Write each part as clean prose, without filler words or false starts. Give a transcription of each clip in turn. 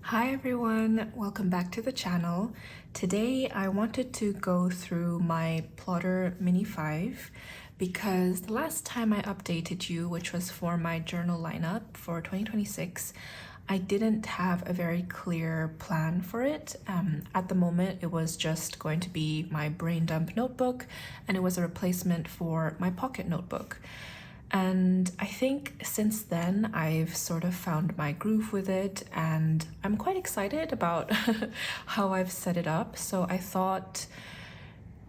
Hi everyone, welcome back to the channel. Today I wanted to go through my Plotter Mini 5 because the last time I updated you, which was for my journal lineup for 2026, I didn't have a very clear plan for it. At the moment, it was just going to be my brain dump notebook, and it was a replacement for my pocket notebook. And I think since then, I've sort of found my groove with it, and I'm quite excited about how I've set it up. So I thought,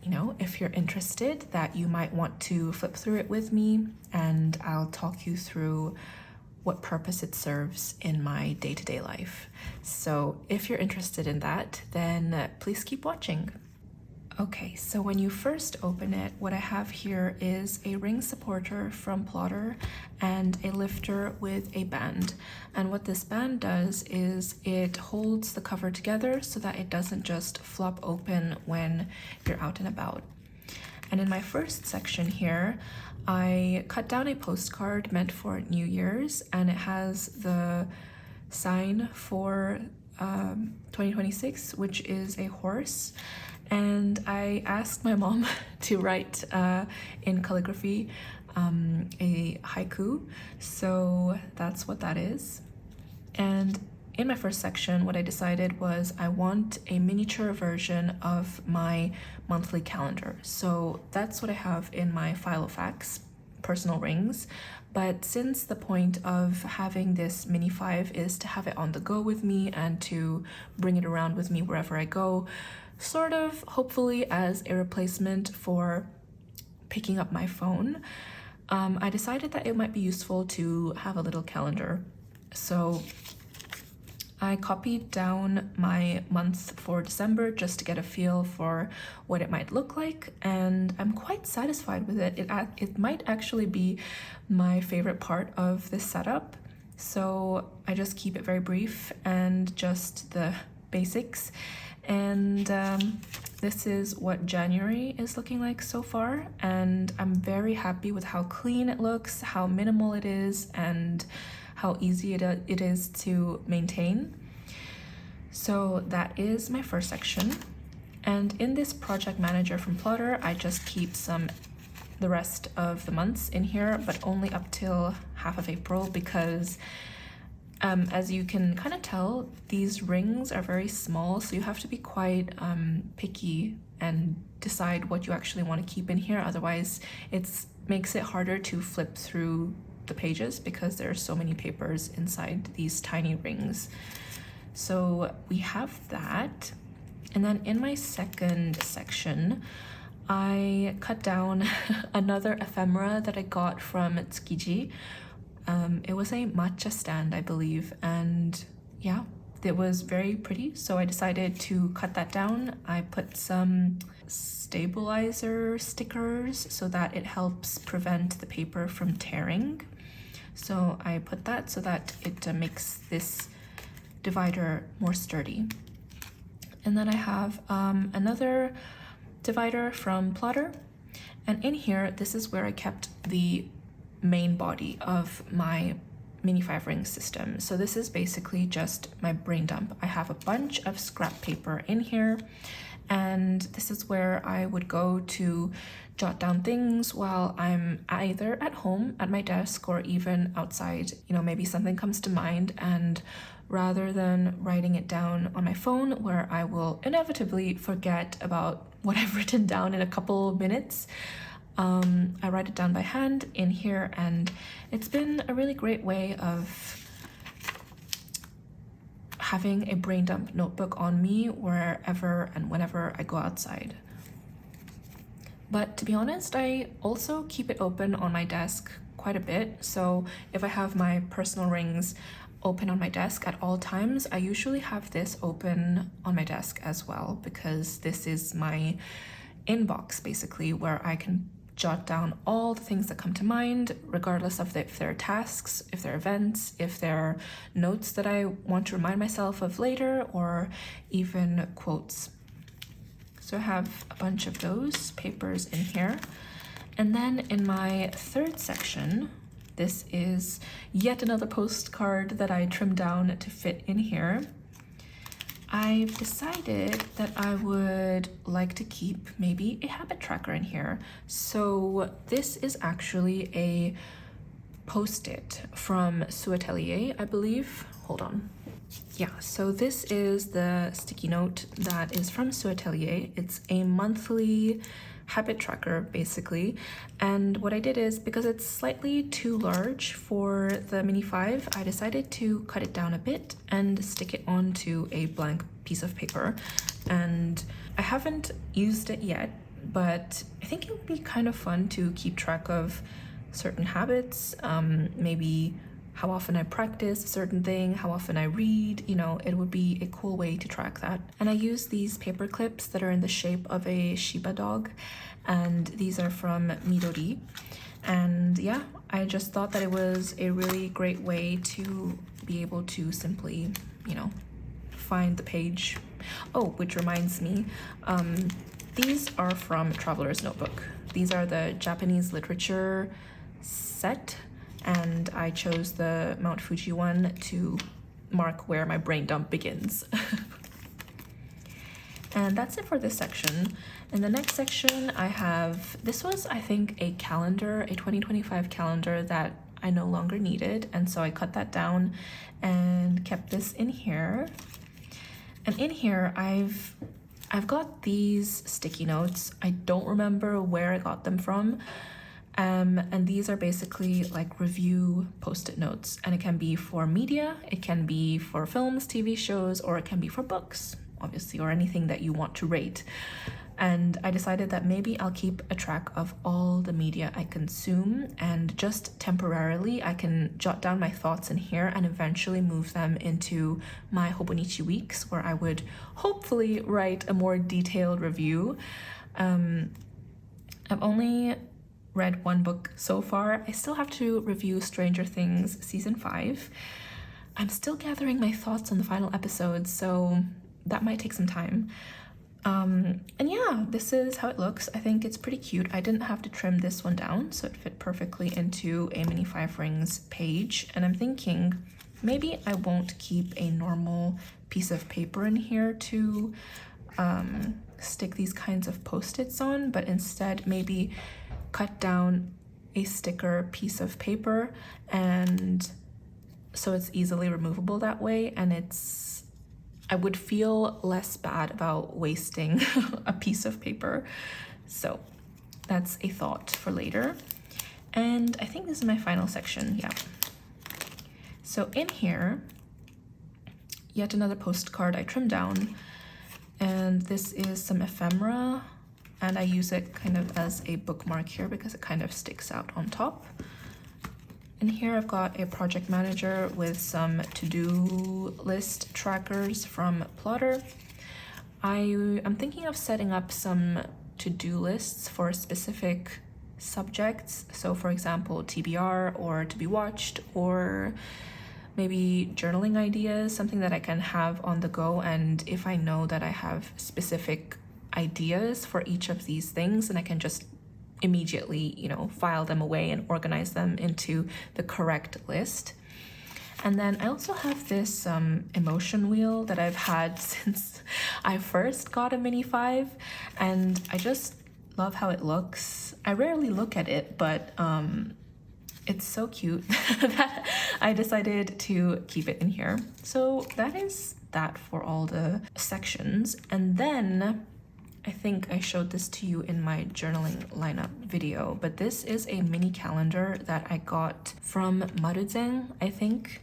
if you're interested, that you might want to flip through it with me, and I'll talk you through what purpose it serves in my day-to-day life. So if you're interested in that, then please keep watching. Okay, so when you first open it, what I have here is a ring supporter from Plotter and a lifter with a band. And what this band does is it holds the cover together so that it doesn't just flop open when you're out and about. And in my first section here, I cut down a postcard meant for New Year's, and it has the sign for 2026, which is a horse. And I asked my mom to write in calligraphy a haiku, so that's what that is. And in my first section, what I decided was I want a miniature version of my monthly calendar. So that's what I have in my Filofax personal rings. But since the point of having this Mini 5 is to have it on the go with me and to bring it around with me wherever I go, sort of hopefully as a replacement for picking up my phone, I decided that it might be useful to have a little calendar. So I copied down my month for December just to get a feel for what it might look like, and I'm quite satisfied with it. It might actually be my favorite part of this setup. So I just keep it very brief and just the basics. And this is what January is looking like so far, and I'm very happy with how clean it looks, how minimal it is, and how easy it is to maintain. So that is my first section. And in this project manager from Plotter, I just keep the rest of the months in here, but only up till half of April because as you can kind of tell, these rings are very small, so you have to be quite picky and decide what you actually want to keep in here. Otherwise, it makes it harder to flip through the pages because there are so many papers inside these tiny rings. So we have that. And then in my second section, I cut down another ephemera that I got from Tsukiji. It was a matcha stand, I believe, and yeah, it was very pretty, so I decided to cut that down. I put some stabilizer stickers so that it helps prevent the paper from tearing. So I put that so that it makes this divider more sturdy. And then I have another divider from Plotter, and in here, this is where I kept the main body of my Mini 5 ring system. So this is basically just my brain dump. I have a bunch of scrap paper in here, and this is where I would go to jot down things while I'm either at home at my desk or even outside. Maybe something comes to mind, and rather than writing it down on my phone where I will inevitably forget about what I've written down in a couple minutes, I write it down by hand in here, and it's been a really great way of having a brain dump notebook on me wherever and whenever I go outside. But to be honest, I also keep it open on my desk quite a bit. So if I have my personal rings open on my desk at all times, I usually have this open on my desk as well, because this is my inbox basically, where I can jot down all the things that come to mind, regardless of if they're tasks, if they're events, if they're notes that I want to remind myself of later, or even quotes. So I have a bunch of those papers in here. And then in my third section, this is yet another postcard that I trimmed down to fit in here. I've decided that I would like to keep maybe a habit tracker in here. So this is actually a post-it from Suatelier, I believe. Hold on. Yeah, so this is the sticky note that is from Suatelier. It's a monthly habit tracker, basically. And what I did is, because it's slightly too large for the Mini 5, I decided to cut it down a bit and stick it onto a blank piece of paper. And I haven't used it yet, but I think it would be kind of fun to keep track of certain habits, maybe how often I practice a certain thing, how often I read, you know, it would be a cool way to track that. And I use these paper clips that are in the shape of a Shiba dog, and these are from Midori. And yeah, I just thought that it was a really great way to be able to simply, you know, find the page. Oh, which reminds me, these are from Traveler's Notebook. These are the Japanese literature set, and I chose the Mount Fuji one to mark where my brain dump begins. And that's it for this section. In the next section, I have, this was, I think, a calendar, a 2025 calendar that I no longer needed, and so I cut that down and kept this in here. And in here, I've got these sticky notes. I don't remember where I got them from. And these are basically like review post-it notes, and it can be for media, it can be for films, TV shows, or it can be for books, obviously, or anything that you want to rate. And I decided that maybe I'll keep a track of all the media I consume, and just temporarily I can jot down my thoughts in here and eventually move them into my Hobonichi weeks, where I would hopefully write a more detailed review. I've only read one book so far. I still have to review Stranger Things season 5. I'm still gathering my thoughts on the final episode, so that might take some time. And yeah, this is how it looks. I think it's pretty cute. I didn't have to trim this one down, so it fit perfectly into a Mini 5 Rings page. And I'm thinking maybe I won't keep a normal piece of paper in here to stick these kinds of post-its on, but instead maybe cut down a sticker piece of paper, and so it's easily removable that way, and I would feel less bad about wasting a piece of paper. So that's a thought for later. And I think this is my final section. Yeah. So in here, yet another postcard I trimmed down, and this is some ephemera, and I use it kind of as a bookmark here because it kind of sticks out on top. And here I've got a project manager with some to-do list trackers from Plotter. I'm thinking of setting up some to-do lists for specific subjects. So for example, TBR or to be watched, or maybe journaling ideas, something that I can have on the go. And if I know that I have specific ideas for each of these things, and I can just immediately, you know, file them away and organize them into the correct list. And then I also have this emotion wheel that I've had since I first got a Mini 5, and I just love how it looks. I rarely look at it, but it's so cute that I decided to keep it in here. So that is that for all the sections. And then I think I showed this to you in my journaling lineup video, but this is a mini calendar that I got from Maruzen, I think,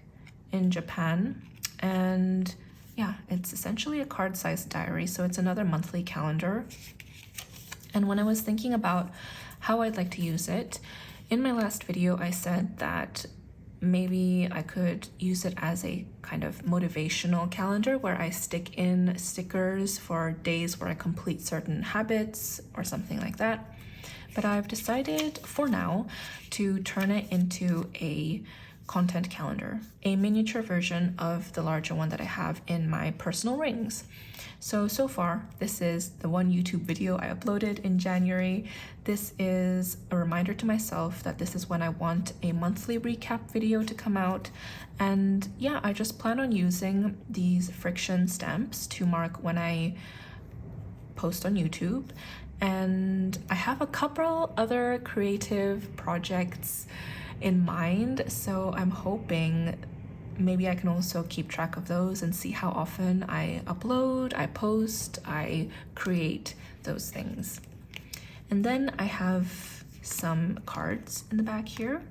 in Japan. And yeah, it's essentially a card-sized diary, so it's another monthly calendar. And when I was thinking about how I'd like to use it, in my last video I said that maybe I could use it as a kind of motivational calendar where I stick in stickers for days where I complete certain habits or something like that. But I've decided for now to turn it into a content calendar, a miniature version of the larger one that I have in my personal rings. So far, this is the one YouTube video I uploaded in January. This is a reminder to myself that this is when I want a monthly recap video to come out. And yeah, I just plan on using these friction stamps to mark when I post on YouTube. And I have a couple other creative projects in mind, so I'm hoping maybe I can also keep track of those and see how often I upload, I post, I create those things. And then I have some cards in the back here.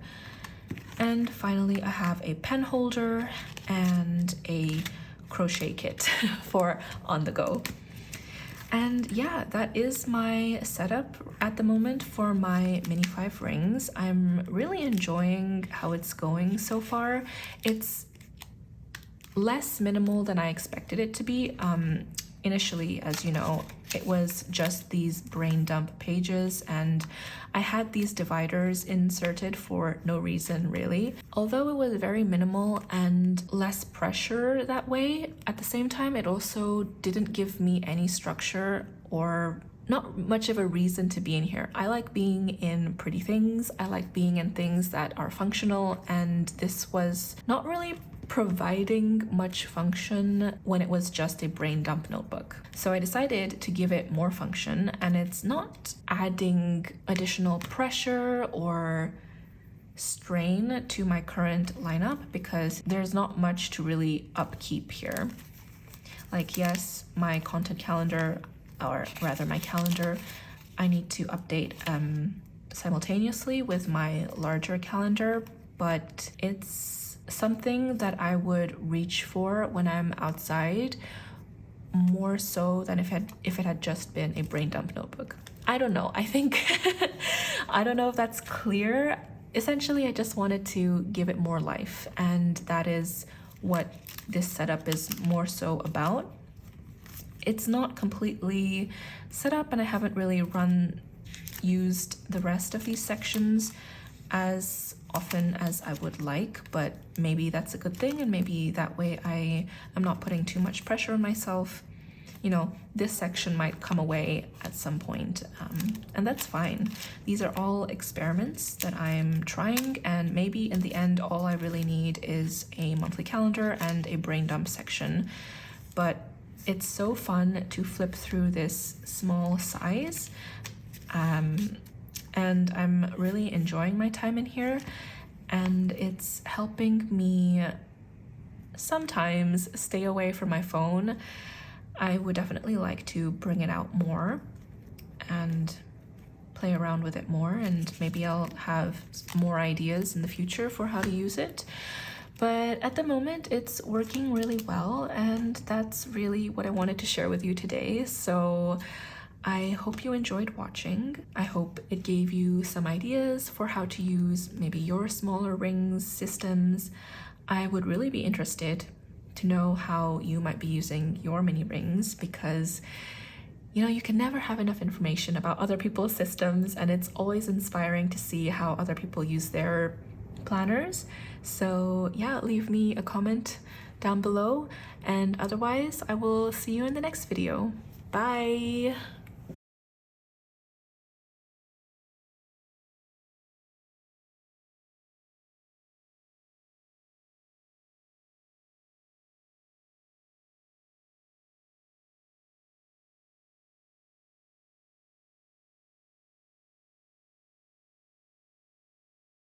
And finally, I have a pen holder and a crochet kit for on the go. And yeah, that is my setup at the moment for my Mini 5 rings. I'm really enjoying how it's going so far. It's less minimal than I expected it to be. Initially, as you know, it was just these brain dump pages, and I had these dividers inserted for no reason really. Although it was very minimal and less pressure that way, at the same time it also didn't give me any structure or not much of a reason to be in here. I like being in pretty things, I like being in things that are functional, and this was not really providing much function when it was just a brain dump notebook. So I decided to give it more function, and it's not adding additional pressure or strain to my current lineup because there's not much to really upkeep here. Like, yes, my content calendar, or rather my calendar, I need to update simultaneously with my larger calendar, but it's something that I would reach for when I'm outside more so than if it had just been a brain dump notebook. I don't know. I think I don't know if that's clear. Essentially, I just wanted to give it more life, and that is what this setup is more so about. It's not completely set up, and I haven't really used the rest of these sections as often as I would like, but maybe that's a good thing, and maybe that way I am not putting too much pressure on myself. You know, this section might come away at some point, and that's fine. These are all experiments that I'm trying, and maybe in the end all I really need is a monthly calendar and a brain dump section. But it's so fun to flip through this small size, and I'm really enjoying my time in here, and it's helping me sometimes stay away from my phone. I would definitely like to bring it out more and play around with it more, and maybe I'll have more ideas in the future for how to use it. But at the moment, it's working really well, and that's really what I wanted to share with you today. So I hope you enjoyed watching. I hope it gave you some ideas for how to use maybe your smaller rings systems. I would really be interested to know how you might be using your mini rings, because you know, you can never have enough information about other people's systems, and it's always inspiring to see how other people use their planners. So yeah, leave me a comment down below, and otherwise I will see you in the next video. Bye!